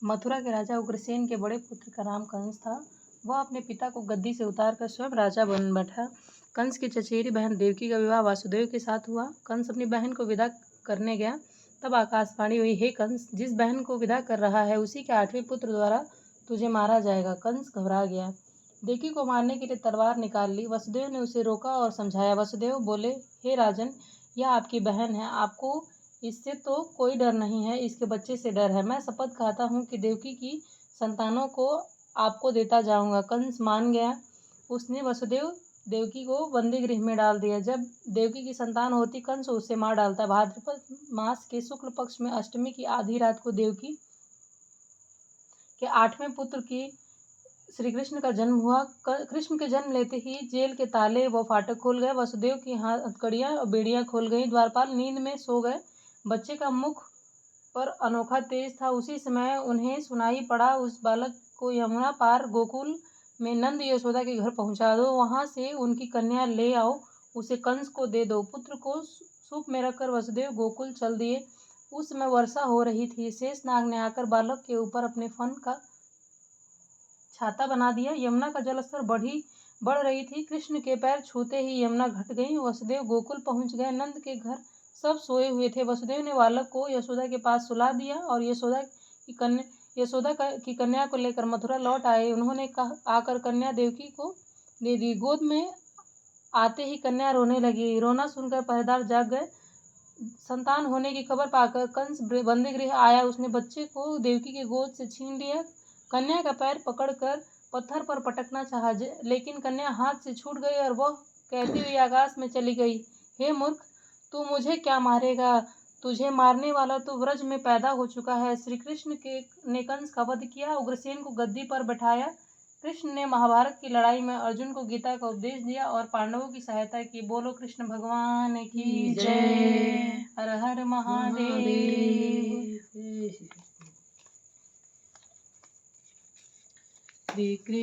मथुरा के राजा उग्रसेन के बड़े पुत्र का नाम कंस था। वह अपने पिता को गद्दी से उतारकर स्वयं राजा बन बैठा। कंस की चचेरी बहन देवकी का विवाह वासुदेव के साथ हुआ। कंस अपनी बहन को विदा करने गया, तब आकाशवाणी हुई, हे कंस, जिस बहन को विदा कर रहा है उसी के 8वें पुत्र द्वारा तुझे मारा जाएगा। कंस घबरा गया, देवकी को मारने के लिए तलवार निकाल ली। वसुदेव ने उसे रोका और समझाया। वसुदेव बोले, हे राजन, यह आपकी बहन है, आपको इससे तो कोई डर नहीं है, इसके बच्चे से डर है। मैं शपथ खाता हूँ कि देवकी की संतानों को आपको देता जाऊंगा। कंस मान गया। उसने वसुदेव देवकी को बंदी गृह में डाल दिया। जब देवकी की संतान होती, कंस उसे मार डालता। भाद्रपद मास के शुक्ल पक्ष में अष्टमी की आधी रात को देवकी के 8वें पुत्र की श्री कृष्ण का जन्म हुआ। कृष्ण के जन्म लेते ही जेल के ताले व फाटक खुल गए। वसुदेव की हथकड़ियां और बेड़ियां खुल गईं। द्वारपाल नींद में सो गए। बच्चे का मुख पर अनोखा तेज था। उसी समय उन्हें सुनाई पड़ा, उस बालक को यमुना पार गोकुल में नंद यशोदा के घर पहुंचा दो, वहां से उनकी कन्या ले आओ, उसे कंस को दे दो। पुत्र को सूप में रखकर वसुदेव गोकुल चल दिए। उस समय वर्षा हो रही थी। शेषनाग ने आकर बालक के ऊपर अपने फन का छाता बना दिया। यमुना का जलस्तर बढ़ रही थी। कृष्ण के पैर छूते ही यमुना घट गई। वसुदेव गोकुल पहुंच गए। नंद के घर सब सोए हुए थे। वसुदेव ने बालक को यशोदा के पास सुला दिया और यशोदा की कन्या को लेकर मथुरा लौट आए। उन्होंने आकर कन्या देवकी को दे दी। गोद में आते ही कन्या रोने लगी। रोना सुनकर पहरेदार जाग गए। संतान होने की खबर पाकर कंस बंदी गृह आया। उसने बच्चे को देवकी के गोद से छीन लिया। कन्या का पैर पकड़कर पत्थर पर पटकना चाहा, लेकिन कन्या हाथ से छूट गई और वह कहती हुई आकाश में चली गई। हे मूर्ख, तू मुझे क्या मारेगा? तुझे मारने वाला तो व्रज में पैदा हो चुका है। श्री कृष्ण ने कंस का वध किया, उग्रसेन को गद्दी पर बैठाया। कृष्ण ने महाभारत की लड़ाई में अर्जुन को गीता का उपदेश दिया और पांडवों की सहायता की। बोलो कृष्ण भगवान की जय। हर हर महादेव।